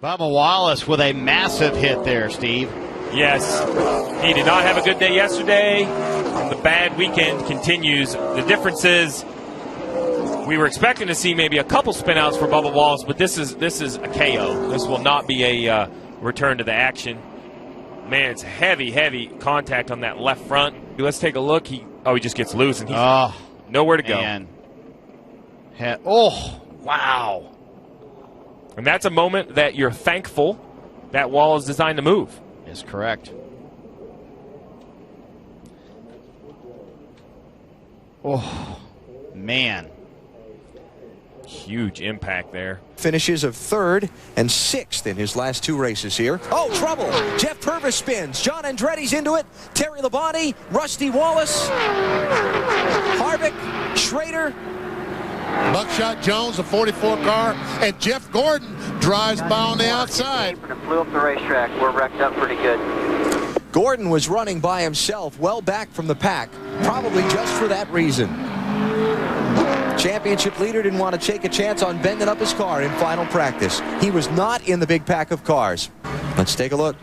Bubba Wallace with a massive hit there, Steve. Yes, he did not have a good day yesterday. The bad weekend continues. The difference is we were expecting to see maybe a couple spinouts for Bubba Wallace, but this is a KO. This will not be a return to the action. Man, it's heavy contact on that left front. Let's take a look. He just gets loose, and he's nowhere to go. Oh, wow. And that's a moment that you're thankful that wall is designed to move. Is correct. Oh, man. Huge impact there. Finishes of 3rd and 6th in his last 2 races here. Oh, trouble. Jeff Purvis spins. John Andretti's into it. Terry Labonte, Rusty Wallace, Harvick, Schrader. Buckshot Jones, a 44 car, and Jeff Gordon drives by on the outside. Flew up the racetrack. We're wrecked up pretty good. Gordon was running by himself, well back from the pack, probably just for that reason. Championship leader didn't want to take a chance on bending up his car in final practice. He was not in the big pack of cars. Let's take a look.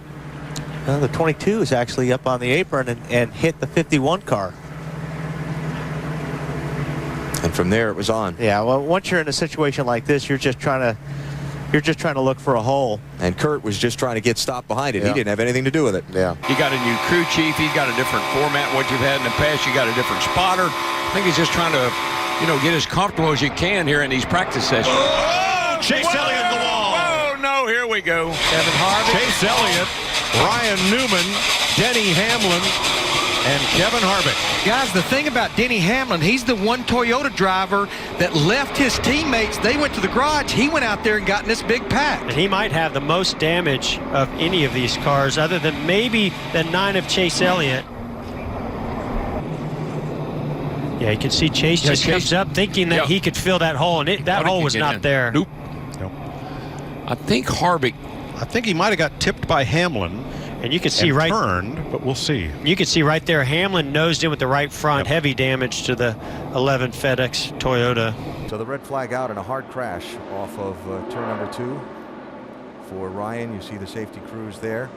Well, the 22 is actually up on the apron and hit the 51 car. And from there it was on. Yeah, well, once you're in a situation like this, you're just trying to look for a hole. And Kurt was just trying to get stopped behind it. Yeah. He didn't have anything to do with it. Yeah. You got a new crew chief. He's got a different format what you've had in the past. You got a different spotter. I think he's just trying to, get as comfortable as you can here in these practice sessions. Oh, Chase Elliott at the wall. Oh, no, here we go. Kevin Harvick, Chase Elliott, Ryan Newman, Denny Hamlin, and Kevin Harvick. Guys, the thing about Denny Hamlin, he's the one Toyota driver that left his teammates. They went to the garage. He went out there and got in this big pack. And he might have the most damage of any of these cars, other than maybe the 9 of Chase Elliott. Yeah, you can see Chase just comes up thinking that he could fill that hole, and that hole was not there. Nope. I think Harvick. I think he might have got tipped by Hamlin. And you can see turned, but we'll see. You can see right there, Hamlin nosed in with the right front. Heavy damage to the 11 FedEx Toyota. So the red flag out and a hard crash off of turn number 2 for Ryan. You see the safety crews there.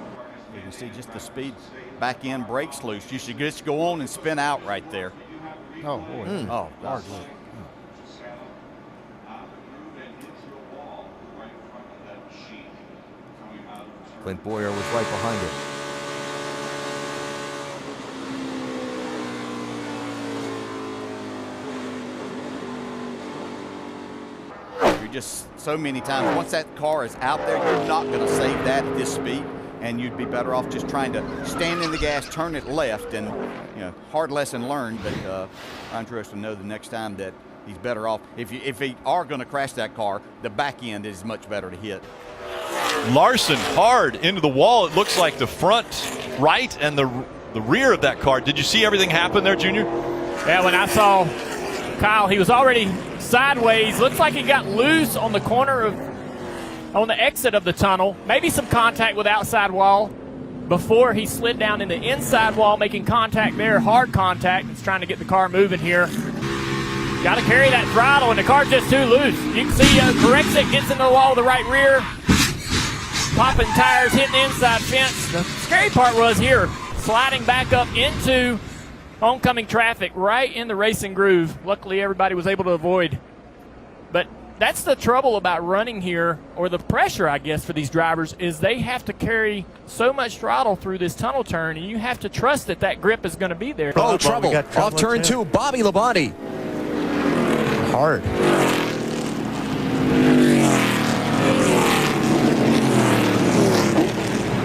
You can see just the speed back end brakes loose. You should just go on and spin out right there. Oh, boy. Oh, hard. Clint Boyer was right behind it. You're just so many times, once that car is out there, you're not going to save that at this speed, and you'd be better off just trying to stand in the gas, turn it left, and hard lesson learned, but I'm interested to know the next time that he's better off. If he are going to crash that car, the back end is much better to hit. Larson hard into the wall. It looks like the front right and the rear of that car. Did you see everything happen there, Junior? Yeah, when I saw Kyle, he was already sideways. Looks like he got loose on the on the exit of the tunnel. Maybe some contact with outside wall before he slid down in the inside wall, making contact there, hard contact. He's trying to get the car moving here. Got to carry that throttle, and the car's just too loose. You can see corrects it, gets into the wall with the right rear. Popping tires, hitting the inside fence. The scary part was here, sliding back up into oncoming traffic right in the racing groove. Luckily, everybody was able to avoid. But that's the trouble about running here, or the pressure, I guess, for these drivers, is they have to carry so much throttle through this tunnel turn, and you have to trust that that grip is going to be there. Oh, trouble. Off turn 2, Bobby Labonte. Hard.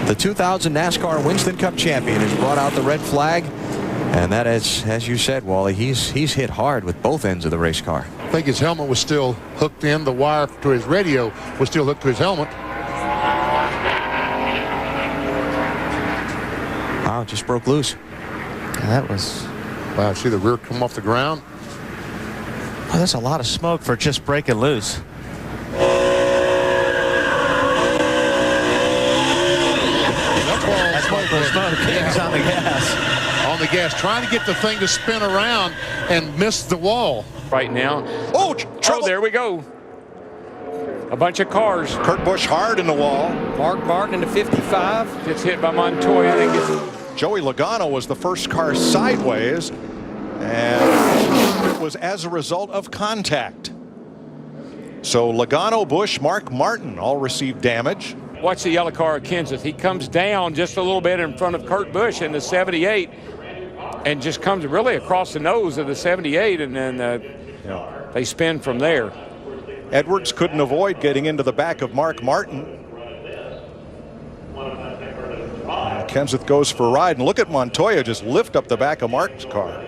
The 2000 NASCAR Winston Cup champion has brought out the red flag. And that is, as you said, Wally, he's hit hard with both ends of the race car. I think his helmet was still hooked in. The wire to his radio was still hooked to his helmet. Wow, it just broke loose. That was... Wow, see the rear come off the ground? Oh, that's a lot of smoke for just breaking loose. That's smoke. He's on the gas. On the gas, trying to get the thing to spin around and miss the wall. Right now. Oh, trouble. Oh, there we go. A bunch of cars. Kurt Busch hard in the wall. Mark Martin in the 55. Gets hit by Montoya and gets... Joey Logano was the first car sideways, and it was as a result of contact. So Logano, Busch, Mark Martin all received damage. Watch the yellow car of Kenseth. He comes down just a little bit in front of Kurt Busch in the 78 and just comes really across the nose of the 78, and then they spin from there. Edwards couldn't avoid getting into the back of Mark Martin. Kenseth goes for a ride, and look at Montoya just lift up the back of Mark's car.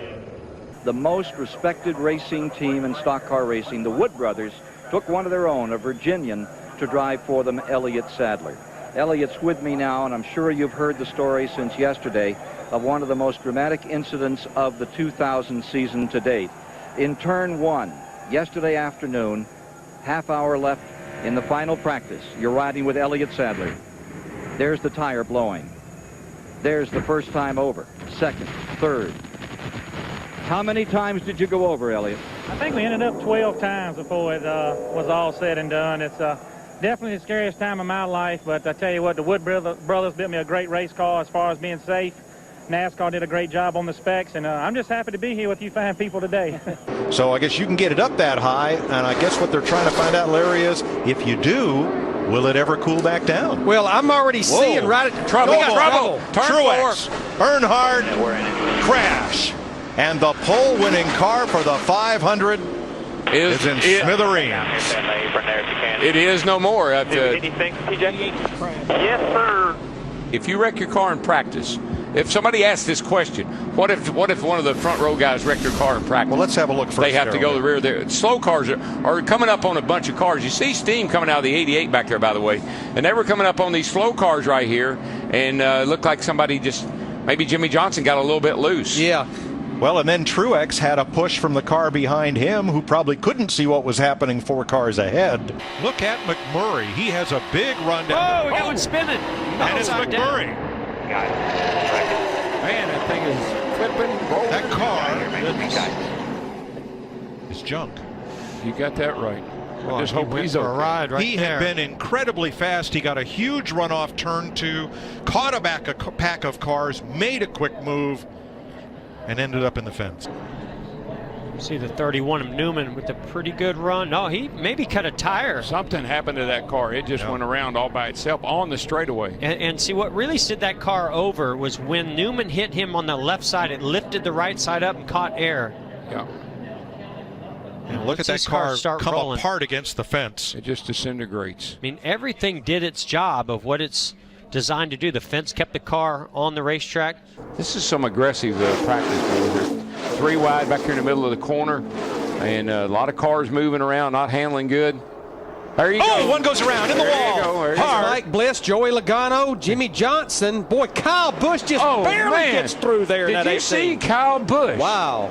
The most respected racing team in stock car racing, the Wood brothers, took one of their own, a Virginian, to drive for them, Elliott Sadler. Elliott's with me now, and I'm sure you've heard the story since yesterday of one of the most dramatic incidents of the 2000 season to date. In turn one, yesterday afternoon, half hour left in the final practice, you're riding with Elliott Sadler. There's the tire blowing. There's the first time over, second, third. How many times did you go over, Elliott? I think we ended up 12 times before it was all said and done. It's definitely the scariest time of my life, but I tell you what, the Wood brothers built me a great race car as far as being safe. NASCAR did a great job on the specs, and I'm just happy to be here with you fine people today. So I guess you can get it up that high, and I guess what they're trying to find out, Larry, is if you do, will it ever cool back down? Well, I'm already seeing right at trouble. We got trouble. Truex, Earnhardt, crash. And the pole-winning car for the 500 is in smithereens. It is no more. Anything, TJ? Yes, sir. If you wreck your car in practice, if somebody asks this question, what if one of the front row guys wrecked their car in practice? Well, let's have a look first. They have to go to the rear there. Slow cars are coming up on a bunch of cars. You see steam coming out of the 88 back there, by the way. And they were coming up on these slow cars right here, and looked like somebody maybe Jimmy Johnson got a little bit loose. Yeah. Well, and then Truex had a push from the car behind him, who probably couldn't see what was happening 4 cars ahead. Look at McMurray. He has a big run down. Oh, we got one spinning. And it's McMurray. Got it. Man, that thing is flipping, rolling. That car is junk. You got that right. Well, I just hope he's for okay. a ride right He had been incredibly fast. He got a huge runoff turn 2, caught a pack of cars, made a quick move, and ended up in the fence. See the 31 of Newman with a pretty good run. No, he maybe cut a tire. Something happened to that car. It just went around all by itself on the straightaway. And see, what really set that car over was when Newman hit him on the left side, it lifted the right side up and caught air. Yeah. And look at that car come apart against the fence. It just disintegrates. I mean, everything did its job of what it's designed to do. The fence kept the car on the racetrack. This is some aggressive practice. 3 wide back here in the middle of the corner, and a lot of cars moving around, not handling good. There you go. One goes around in the wall. Mike Bliss, Joey Logano, Jimmy Johnson. Boy, Kyle Busch just barely gets through there. Did you see Kyle Busch? Wow.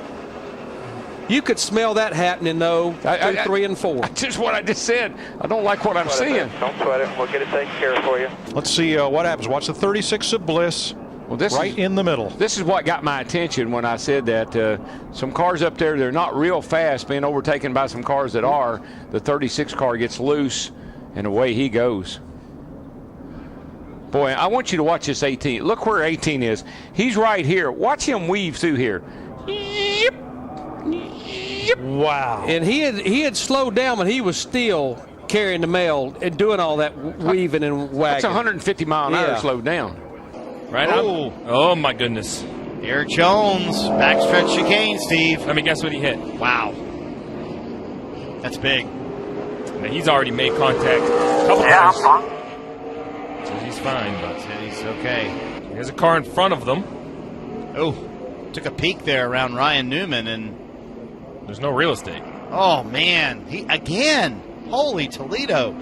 You could smell that happening, though, through 3 and 4. Just what I just said. I don't like what I'm seeing. Don't sweat it. We'll get it taken care of for you. Let's see what happens. Watch the 36 of Bliss. Well, this right in the middle. This is what got my attention when I said that some cars up there, they're not real fast, being overtaken by some cars that are. The 36 car gets loose, and away he goes. Boy, I want you to watch this 18. Look where 18 is. He's right here. Watch him weave through here. Yep. Yep. Wow. And he had slowed down, but he was still carrying the mail and doing all that weaving and wagging. That's 150 mile an hour slowed down. Right on. Oh, my goodness. Eric Jones, backstretch chicane, Steve. Let me guess what he hit. Wow. That's big. I mean, he's already made contact a couple times. So he's fine, but he's okay. There's a car in front of them. Oh, took a peek there around Ryan Newman, and there's no real estate. Oh, man. He again. Holy Toledo.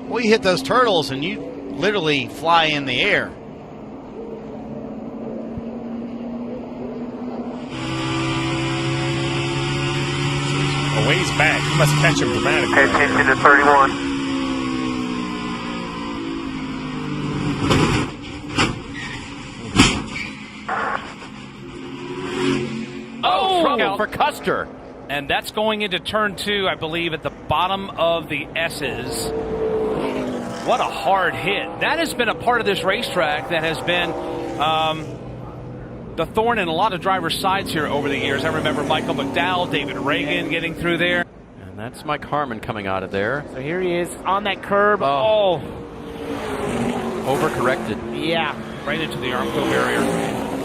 We hit those turtles, and you literally fly in the air. A ways back. You must catch him dramatically. Okay, 15 to 31. Oh, trouble for Custer. And that's going into turn 2, I believe, at the bottom of the S's. What a hard hit. That has been a part of this racetrack that has been the thorn in a lot of drivers' sides here over the years. I remember Michael McDowell, David Reagan getting through there. And that's Mike Harmon coming out of there. So here he is on that curb. Oh. Overcorrected. Yeah. Right into the Armco barrier.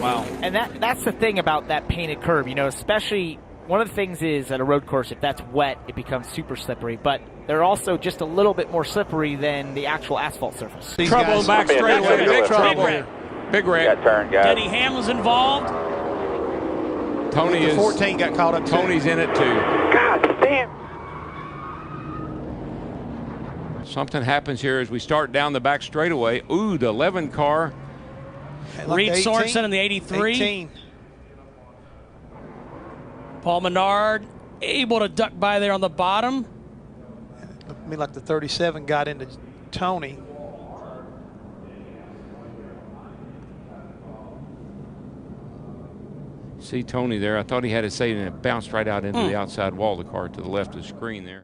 Wow. And that's the thing about that painted curb, you know, especially one of the things is at a road course, if that's wet, it becomes super slippery. But they're also just a little bit more slippery than the actual asphalt surface. Trouble back straightaway. Big Trouble. Big wreck. Turn, guys. Denny Hamlin's involved. Tony is 14 got caught up. Tony's in it too. God damn. Something happens here as we start down the back straightaway. Ooh, the 11 car. Reed Sorensen in the 83. 18. Paul Menard able to duck by there on the bottom. I mean, like the 37 got into Tony. See Tony there. I thought he had it saved and it bounced right out into the outside wall of the car to the left of the screen there.